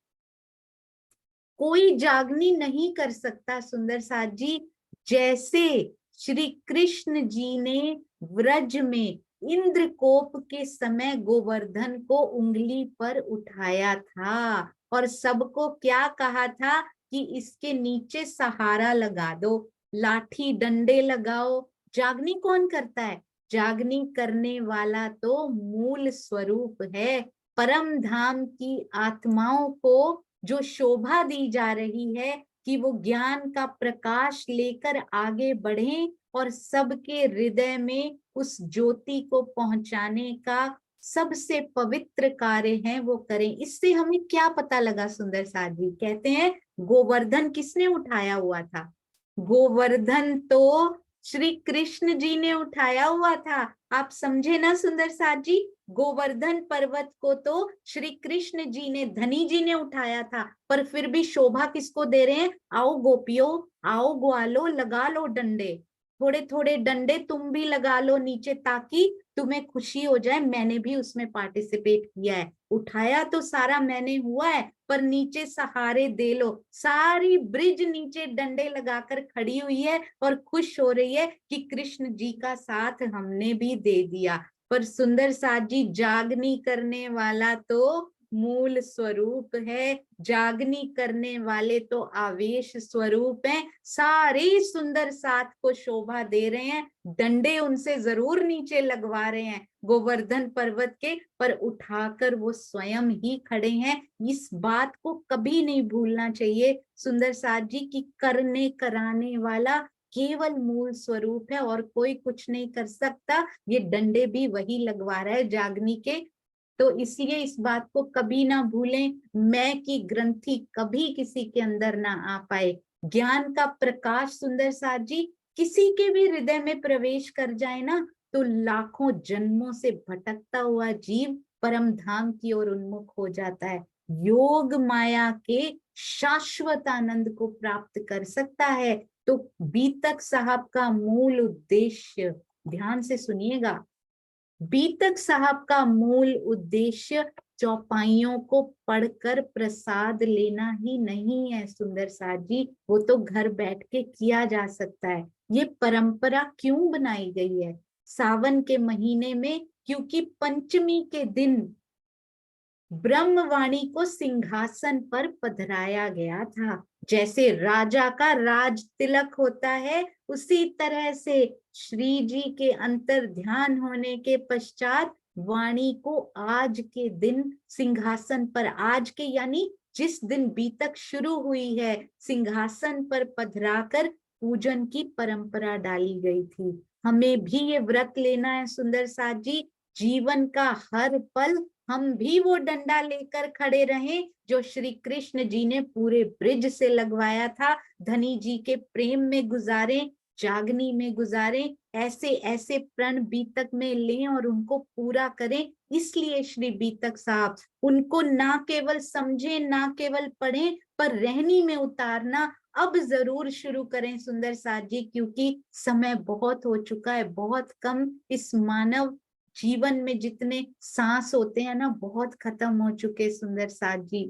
कोई जागनी नहीं कर सकता सुंदर साथ जी, जैसे श्री कृष्ण जी ने व्रज में इंद्रकोप के समय गोवर्धन को उंगली पर उठाया था और सबको क्या कहा था कि इसके नीचे सहारा लगा दो, लाठी डंडे लगाओ। जागनी कौन करता है? जागनी करने वाला तो मूल स्वरूप है। परम धाम की आत्माओं को जो शोभा दी जा रही है कि वो ज्ञान का प्रकाश लेकर आगे बढ़े और सबके हृदय में उस ज्योति को पहुंचाने का सबसे पवित्र कार्य है वो करें। इससे हमें क्या पता लगा सुंदर साथ जी? कहते हैं गोवर्धन किसने उठाया हुआ था? गोवर्धन तो श्री कृष्ण जी ने उठाया हुआ था। आप समझे ना सुंदर साथ जी? गोवर्धन पर्वत को तो श्री कृष्ण जी ने, धनी जी ने उठाया था, पर फिर भी शोभा किसको दे रहे हैं? आओ गोपियों, आओ ग्वालो, लगा लो डंडे, थोड़े थोड़े डंडे तुम भी लगा लो नीचे, ताकि तुम्हें खुशी हो जाए मैंने भी उसमें पार्टिसिपेट किया है। उठाया तो सारा मैंने हुआ है, पर नीचे सहारे दे लो। सारी ब्रिज नीचे डंडे लगाकर खड़ी हुई है और खुश हो रही है कि कृष्ण जी का साथ हमने भी दे दिया। पर सुंदर साथ जी जागनी करने वाला तो मूल स्वरूप है, जागनी करने वाले तो आवेश स्वरूप हैं। सारे सुंदर साथ को शोभा दे रहे हैं, डंडे उनसे जरूर नीचे लगवा रहे हैं गोवर्धन पर्वत के, पर उठाकर वो स्वयं ही खड़े हैं। इस बात को कभी नहीं भूलना चाहिए सुंदर साथ जी की करने कराने वाला केवल मूल स्वरूप है और कोई कुछ नहीं कर सकता। ये डंडे भी वही लगवा रहा है जागनी के। तो इसलिए इस बात को कभी ना भूलें, मैं की ग्रंथि कभी किसी के अंदर ना आ पाए। ज्ञान का प्रकाश सुंदर साथ जी किसी के भी हृदय में प्रवेश कर जाए ना, तो लाखों जन्मों से भटकता हुआ जीव परम धाम की ओर उन्मुख हो जाता है, योग माया के शाश्वत आनंद को प्राप्त कर सकता है। तो बीतक साहब का मूल उद्देश्य, ध्यान से सुनिएगा, बीतक साहब का मूल उद्देश्य चौपाइयों को पढ़कर प्रसाद लेना ही नहीं है सुंदर साथ जी, वो तो घर बैठ के किया जा सकता है। ये परंपरा क्यों बनाई गई है? सावन के महीने में, क्योंकि पंचमी के दिन ब्रह्मवाणी को सिंहासन पर पधराया गया था। जैसे राजा का राज तिलक होता है, उसी तरह से श्री जी के अंतर ध्यान होने के पश्चात वाणी को आज के दिन सिंहासन पर, आज के यानी जिस दिन बीतक शुरू हुई है, सिंहासन पर पधराकर पूजन की परंपरा डाली गई थी। हमें भी ये व्रत लेना है सुंदर साथ जी, जीवन का हर पल हम भी वो डंडा लेकर खड़े रहें जो श्री कृष्ण जी ने पूरे ब्रिज से लगवाया था। धनी जी के प्रेम में गुजारें, जागनी में गुजारें, ऐसे ऐसे प्रण बीतक में लें और उनको पूरा करें। इसलिए श्री बीतक साहब उनको ना केवल समझें, ना केवल पढ़ें, पर रहनी में उतारना अब जरूर शुरू करें सुंदर साथ जी, क्योंकि समय बहुत हो चुका है, बहुत कम इस मानव जीवन में जितने सांस होते हैं ना, बहुत खत्म हो चुके सुंदर साथ जी।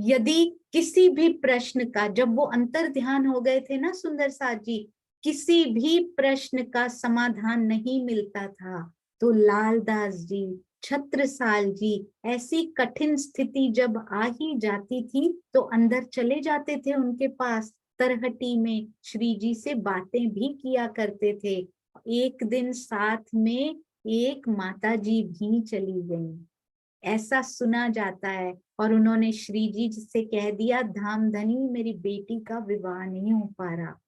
यदि किसी भी प्रश्न का, जब वो अंतर ध्यान हो गए थे ना सुंदर साथ जी, किसी भी प्रश्न का समाधान नहीं मिलता था, तो लालदास जी, छत्रसाल जी, ऐसी कठिन स्थिति जब आ ही जाती थी तो अंदर चले जाते थे उनके पास, तरहटी में श्री जी से बातें भी किया करते थे। एक दिन साथ में एक माता जी भी चली गईं, ऐसा सुना जाता है। और उन्होंने श्री जी से कह दिया, धामधनी मेरी बेटी का विवाह नहीं हो पा रहा।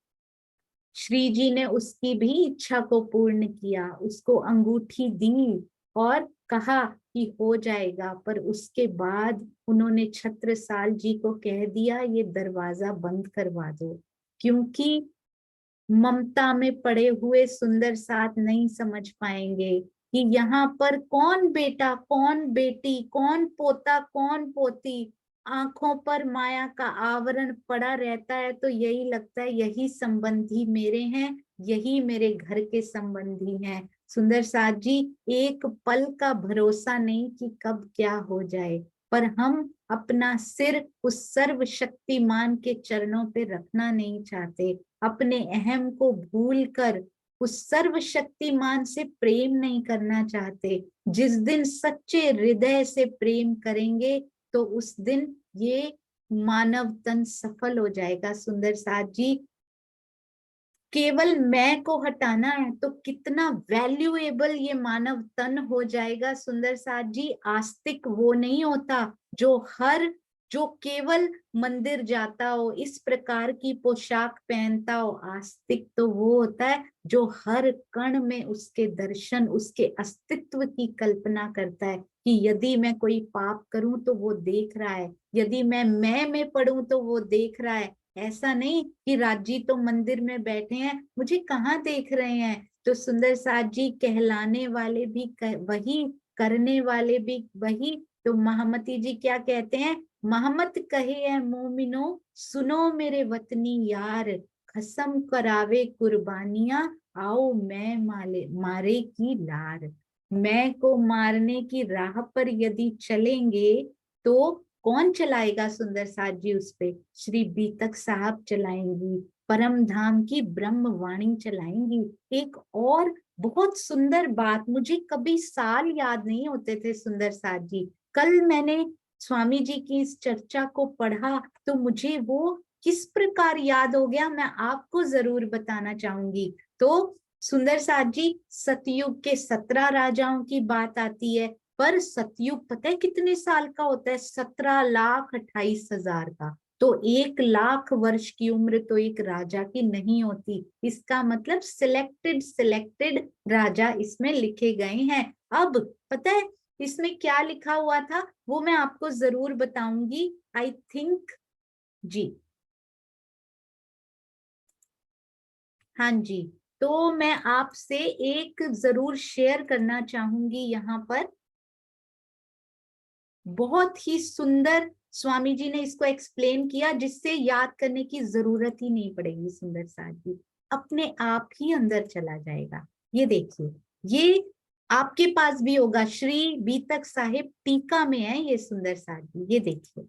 श्री जी ने उसकी भी इच्छा को पूर्ण किया, उसको अंगूठी दी और कहा कि हो जाएगा। पर उसके बाद उन्होंने छत्रसाल जी को कह दिया, ये दरवाजा बंद करवा दो, क्योंकि ममता में पड़े हुए सुंदर साथ नहीं समझ पाएंगे कि यहाँ पर कौन बेटा, कौन बेटी, कौन पोता, कौन पोती। आंखों पर माया का आवरण पड़ा रहता है तो यही लगता है यही संबंधी मेरे हैं, यही मेरे घर के संबंधी हैं। सुंदर साथ जी, एक पल का भरोसा नहीं कि कब क्या हो जाए, पर हम अपना सिर उस सर्वशक्तिमान के चरणों पे रखना नहीं चाहते, अपने अहम को भूलकर उस सर्वशक्तिमान से प्रेम नहीं करना चाहते। जिस दिन सच्चे हृदय से प्रेम करेंगे तो उस दिन ये मानव तन सफल हो जाएगा। सुंदर साथ जी, केवल मैं को हटाना है तो कितना वैल्यूएबल ये मानव तन हो जाएगा। सुंदर साथ जी, आस्तिक वो नहीं होता जो केवल मंदिर जाता हो, इस प्रकार की पोशाक पहनता हो। आस्तिक तो वो होता है जो हर कण में उसके दर्शन, उसके अस्तित्व की कल्पना करता है कि यदि मैं कोई पाप करूं तो वो देख रहा है, यदि मैं में पढ़ूं तो वो देख रहा है। ऐसा नहीं कि राज जी तो मंदिर में बैठे हैं, मुझे कहाँ देख रहे हैं। तो सुंदर साथ जी, कहलाने वाले भी वही, करने वाले भी वही। तो महामती जी क्या कहते हैं, महमत कहे है मोमिनो, सुनो मेरे वतनी यार, कसम करावे कुर्बानियां, आओ मैं मारे की लार। मैं को मारने की राह पर यदि चलेंगे तो कौन चलाएगा सुंदर साथ जी उस पे, श्री बीतक साहब चलाएंगी, परम धाम की ब्रह्म वाणी चलाएंगी। एक और बहुत सुंदर बात, मुझे कभी साल याद नहीं होते थे सुंदर साथ जी, कल मैंने स्वामी जी की इस चर्चा को पढ़ा तो मुझे वो किस प्रकार याद हो गया, मैं आपको जरूर बताना चाहूंगी। तो सुंदर साथ जी, सतयुग के 17 राजाओं की बात आती है, पर सतयुग पता है कितने साल का होता है, 17,28,000 का। तो 1,00,000 वर्ष की उम्र तो एक राजा की नहीं होती। इसका मतलब सिलेक्टेड राजा इसमें लिखे गए हैं। अब पता है इसमें क्या लिखा हुआ था, वो मैं आपको जरूर बताऊंगी। आई थिंक जी, हाँ जी, तो मैं आपसे एक जरूर शेयर करना चाहूंगी यहाँ पर। बहुत ही सुंदर स्वामी जी ने इसको एक्सप्लेन किया, जिससे याद करने की जरूरत ही नहीं पड़ेगी। सुंदर साथ जी, अपने आप ही अंदर चला जाएगा। ये देखिए, ये आपके पास भी होगा, श्री बीतक साहिब टीका में है ये सुंदर साथ जी। ये देखिए,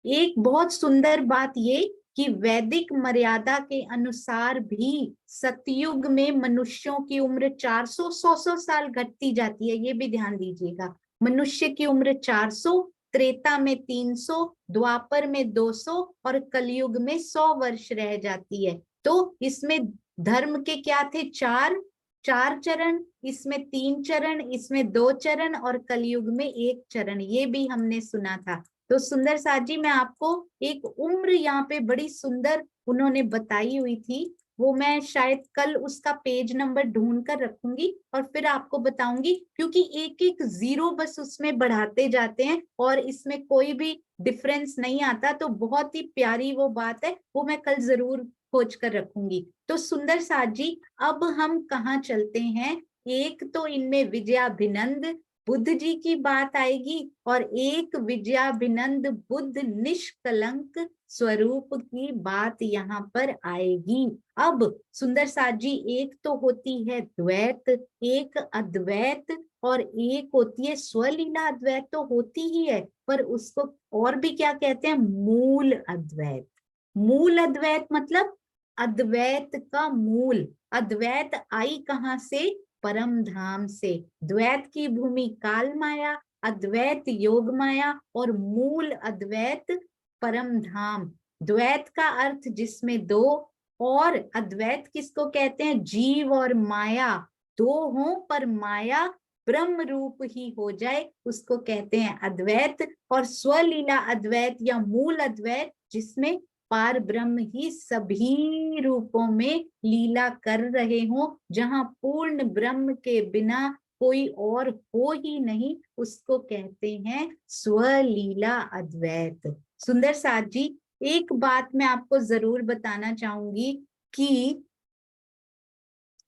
एक बहुत सुंदर बात ये कि वैदिक मर्यादा के अनुसार भी सतयुग में मनुष्यों की उम्र 400 100 साल घटती जाती है। ये भी ध्यान दीजिएगा, मनुष्य की उम्र 400, त्रेता में 300, द्वापर में 200 और कलयुग में 100 वर्ष रह जाती है। तो इसमें धर्म के क्या थे, चार चार चरण, इसमें 3 चरण, इसमें 2 चरण और कलयुग में 1 चरण, ये भी हमने सुना था। तो सुंदर साथ जी, मैं आपको एक उम्र यहाँ पे बड़ी सुंदर उन्होंने बताई हुई थी, वो मैं शायद कल उसका पेज नंबर ढूंढ कर रखूंगी और फिर आपको बताऊंगी, क्योंकि एक एक जीरो बस उसमें बढ़ाते जाते हैं और इसमें कोई भी डिफरेंस नहीं आता। तो बहुत ही प्यारी वो बात है, वो मैं कल जरूर खोज कर रखूंगी। तो सुंदर साथ जी, अब हम कहाँ चलते हैं, एक तो इनमें विजयाभिनंद बुद्ध जी की बात आएगी और एक विजयाभिनंद बुद्ध निष्कलंक स्वरूप की बात यहाँ पर आएगी। अब सुंदर साथ जी, एक तो होती है द्वैत, एक अद्वैत और एक होती है स्वलीला अद्वैत, तो होती ही है, पर उसको और भी क्या कहते हैं, मूल अद्वैत। मूल अद्वैत मतलब अद्वैत का मूल। अद्वैत आई कहाँ से? परम धाम से। द्वैत की भूमि काल माया, अद्वैत योग माया और मूल अद्वैत परम धाम। द्वैत का अर्थ जिसमें दो, और अद्वैत किसको कहते हैं? जीव और माया दो हों पर माया ब्रह्म रूप ही हो जाए, उसको कहते हैं अद्वैत। और स्वलीला अद्वैत या मूल अद्वैत जिसमें पार ब्रह्म ही सभी रूपों में लीला कर रहे हों, जहां पूर्ण ब्रह्म के बिना कोई और हो ही नहीं, उसको कहते हैं स्वलीला अद्वैत। सुंदर साथ जी, एक बात मैं आपको जरूर बताना चाहूंगी कि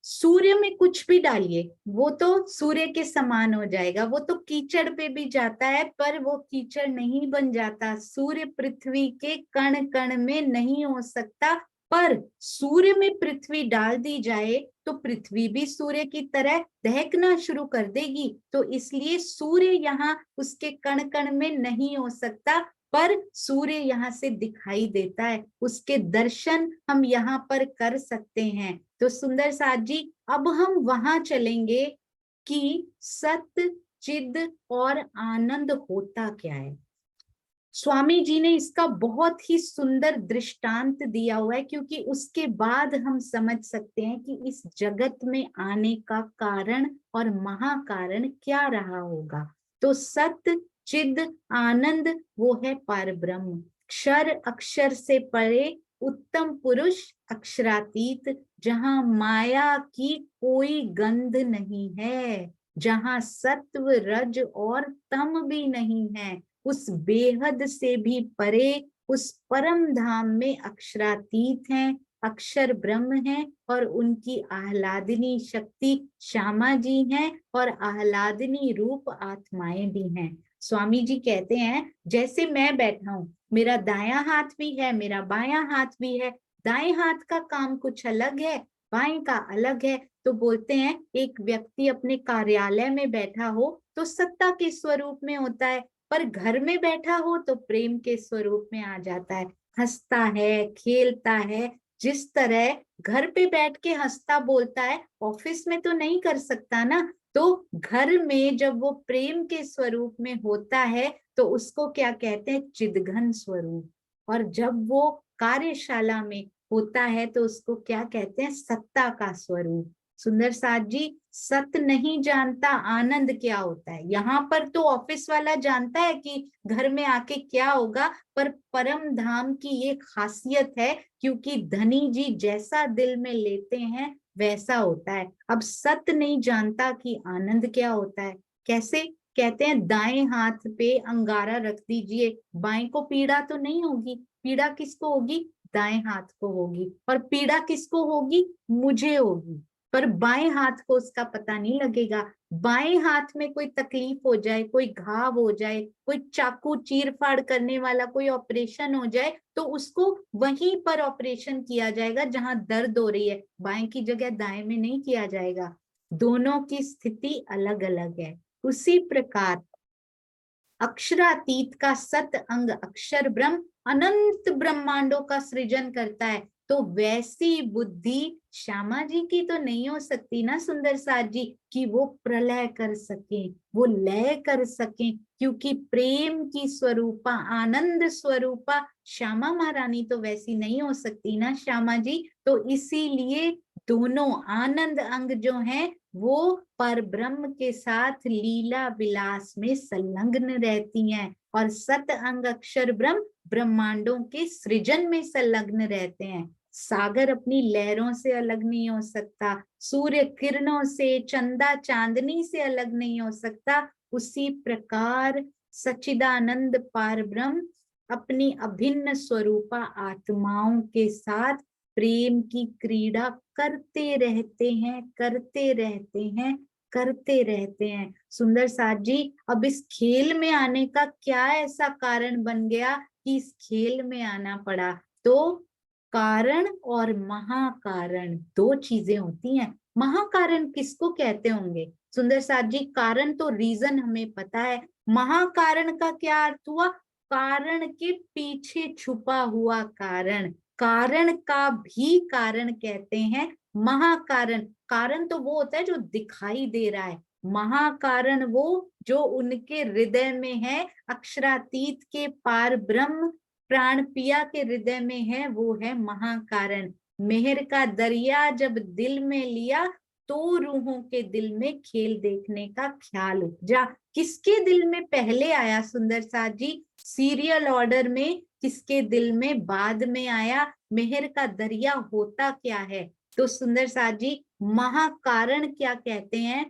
सूर्य में कुछ भी डालिए वो तो सूर्य के समान हो जाएगा, वो तो कीचड़ पे भी जाता है पर वो कीचड़ नहीं बन जाता। सूर्य पृथ्वी के कण कण में नहीं हो सकता, पर सूर्य में पृथ्वी डाल दी जाए तो पृथ्वी भी सूर्य की तरह दहकना शुरू कर देगी। तो इसलिए सूर्य यहाँ उसके कण कण में नहीं हो सकता, पर सूर्य यहाँ से दिखाई देता है, उसके दर्शन हम यहाँ पर कर सकते हैं। तो सुंदर साथ जी, अब हम वहां चलेंगे कि सत्य चिद और आनंद होता क्या है। स्वामी जी ने इसका बहुत ही सुंदर दृष्टांत दिया हुआ है, क्योंकि उसके बाद हम समझ सकते हैं कि इस जगत में आने का कारण और महाकारण क्या रहा होगा। तो सत्य चिद आनंद वो है पार ब्रह्म, क्षर अक्षर से परे उत्तम पुरुष अक्षरातीत, जहां माया की कोई गंध नहीं है, जहां सत्व रज और तम भी नहीं है, उस बेहद से भी परे उस परम धाम में अक्षरातीत हैं, अक्षर ब्रह्म हैं और उनकी आह्लादिनी शक्ति श्यामा जी हैं और आह्लादिनी रूप आत्माएं भी हैं। स्वामी जी कहते हैं जैसे मैं बैठा हूं, मेरा दायां हाथ भी है, मेरा बायां हाथ भी है, दाएं हाथ का काम कुछ अलग है, बाएं का अलग है। तो बोलते हैं एक व्यक्ति अपने कार्यालय में बैठा हो तो सत्ता के स्वरूप में होता है, पर घर में बैठा हो तो प्रेम के स्वरूप में आ जाता है, हंसता है खेलता है। जिस तरह घर पे बैठ के हंसता बोलता है, ऑफिस में तो नहीं कर सकता ना। तो घर में जब वो प्रेम के स्वरूप में होता है तो उसको क्या कहते हैं? चिदघन स्वरूप। और जब वो कार्यशाला में होता है तो उसको क्या कहते हैं? सत्ता का स्वरूप। सुंदर साथ जी, सत्य नहीं जानता आनंद क्या होता है। यहाँ पर तो ऑफिस वाला जानता है कि घर में आके क्या होगा, पर परम धाम की ये खासियत है, क्योंकि धनी जी जैसा दिल में लेते हैं वैसा होता है। अब सत्य नहीं जानता कि आनंद क्या होता है। कैसे? कहते हैं दाएं हाथ पे अंगारा रख दीजिए, बाएं को पीड़ा तो नहीं होगी, पीड़ा किसको होगी? दाएं हाथ को होगी। और पीड़ा किसको होगी? मुझे होगी, पर बाएं हाथ को उसका पता नहीं लगेगा। बाएं हाथ में कोई तकलीफ हो जाए, कोई घाव हो जाए, कोई चाकू चीर फाड़ करने वाला कोई ऑपरेशन हो जाए, तो उसको वहीं पर ऑपरेशन किया जाएगा जहां दर्द हो रही है, बाएं की जगह दाएं में नहीं किया जाएगा। दोनों की स्थिति अलग अलग है। उसी प्रकार अक्षरातीत का सत अंग अक्षर ब्रह्म अनंत ब्रह्मांडों का सृजन करता है। तो वैसी बुद्धि श्यामा जी की तो नहीं हो सकती ना सुंदर साथ जी, कि वो प्रलय कर सके, वो लय कर सके, क्योंकि प्रेम की स्वरूपा आनंद स्वरूपा श्यामा महारानी तो वैसी नहीं हो सकती ना श्यामा जी। तो इसीलिए दोनों आनंद अंग जो हैं वो पर ब्रह्म के साथ लीला विलास में संलग्न रहती हैं, और सत अंग अक्षर ब्रह्म ब्रह्मांडों के सृजन में संलग्न रहते हैं। सागर अपनी लहरों से अलग नहीं हो सकता, सूर्य किरणों से, चंदा चांदनी से अलग नहीं हो सकता। उसी प्रकार सच्चिदानंद पार ब्रह्म अपनी अभिन्न स्वरूपा आत्माओं के साथ प्रेम की क्रीड़ा करते रहते हैं, करते रहते हैं, करते रहते हैं। सुंदर साथ जी, अब इस खेल में आने का क्या ऐसा कारण बन गया कि इस खेल में आना पड़ा? तो कारण और महाकारण दो चीजें होती हैं। महाकारण किसको कहते होंगे सुंदर साथ जी? कारण तो रीजन हमें पता है, महाकारण का क्या अर्थ हुआ? कारण के पीछे छुपा हुआ कारण। कारण का भी कारण कहते हैं महाकारण। कारण तो वो होता है जो दिखाई दे रहा है, महाकारण वो जो उनके हृदय में है, अक्षरातीत के पार ब्रह्म प्राण पिया के हृदय में है, वो है महाकारण। मेहर का दरिया जब दिल में लिया तो रूहों के दिल में खेल देखने का ख्याल उपजा। किसके दिल में पहले आया सुंदर साथ जी? सीरियल ऑर्डर में किसके दिल में बाद में आया? मेहर का दरिया होता क्या है? तो सुंदर साथ जी महाकारण क्या कहते हैं?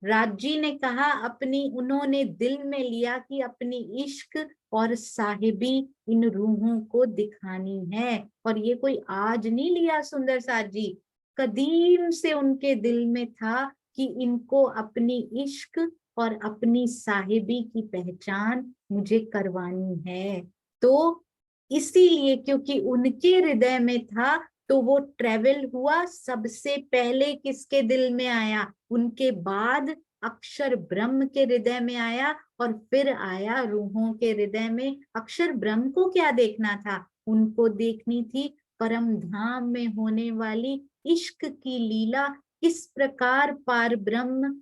राज जी ने कहा अपनी उन्होंने दिल में लिया कि अपनी इश्क और साहिबी इन रूहों को दिखानी है। और ये कोई आज नहीं लिया सुंदर साथ जी, कदीम से उनके दिल में था कि इनको अपनी इश्क और अपनी साहिबी की पहचान मुझे करवानी है। तो इसीलिए क्योंकि उनके हृदय में था तो वो ट्रेवल हुआ। सबसे पहले किसके दिल में आया? उनके बाद अक्षर ब्रह्म के हृदय में आया और फिर आया रूहों के हृदय में। अक्षर ब्रह्म को क्या देखना था? उनको देखनी थी परम धाम में होने वाली इश्क की लीला, किस प्रकार पार ब्रह्म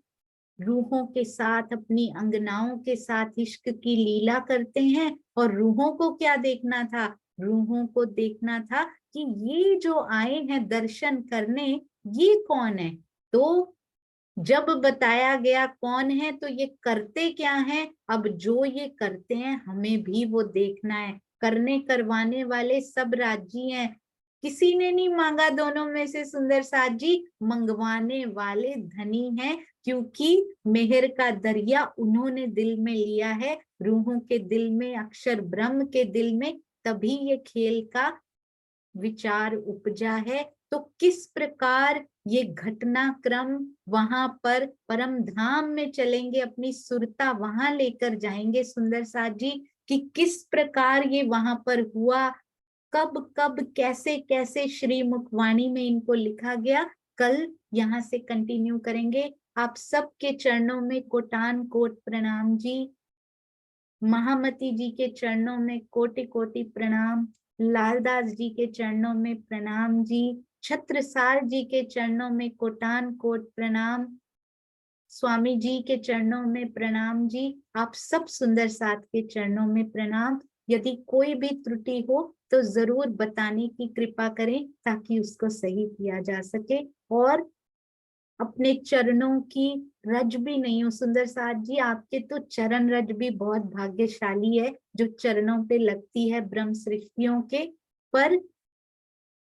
रूहों के साथ अपनी अंगनाओं के साथ इश्क की लीला करते हैं। और रूहों को क्या देखना था? रूहों को देखना था कि ये जो आए हैं दर्शन करने, ये कौन है? तो जब बताया गया कौन है तो ये करते क्या है? अब जो ये करते हैं हमें भी वो देखना है। करने करवाने वाले सब राजी हैं, किसी ने नहीं मांगा दोनों में से सुंदर साथ जी, मंगवाने वाले धनी हैं। क्योंकि मेहर का दरिया उन्होंने दिल में लिया है, रूहों के दिल में, अक्षर ब्रह्म के दिल में, तभी ये खेल का विचार उपजा है। तो किस प्रकार ये घटनाक्रम वहां पर परम धाम में चलेंगे, अपनी सुरता वहां लेकर जाएंगे सुंदर साथ जी, कि किस प्रकार ये वहां पर हुआ, कब कब कैसे कैसे श्री मुखवाणी में इनको लिखा गया, कल यहाँ से कंटिन्यू करेंगे। आप सबके चरणों में कोटान कोट प्रणाम जी। महामती जी के चरणों में कोटि कोटि प्रणाम। लालदास जी के चरणों में प्रणाम जी। छत्रसाल जी के चरणों में कोटान कोट प्रणाम। स्वामी जी के चरणों में प्रणाम जी। आप सब सुंदर साथ के चरणों में प्रणाम। यदि कोई भी त्रुटि हो तो जरूर बताने की कृपा करें ताकि उसको सही किया जा सके। और अपने चरणों की रज भी नहीं हो सुंदर साथ जी, आपके तो चरण रज भी बहुत भाग्यशाली है जो चरणों पे लगती है ब्रह्म सृष्टियों के। पर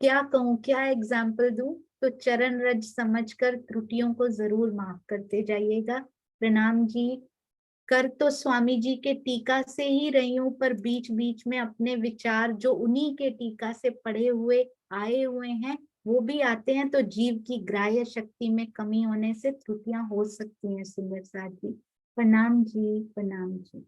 क्या कहूँ, क्या एग्जाम्पल दूं? तो चरण रज समझकर त्रुटियों को जरूर माफ करते जाइएगा। प्रणाम जी। कर तो स्वामी जी के टीका से ही रही हूँ, पर बीच बीच में अपने विचार जो उन्हीं के टीका से पढ़े हुए आए हुए हैं वो भी आते हैं, तो जीव की ग्राह्य शक्ति में कमी होने से त्रुटियां हो सकती हैं सुंदर साथ जी। प्रणाम जी, प्रणाम जी।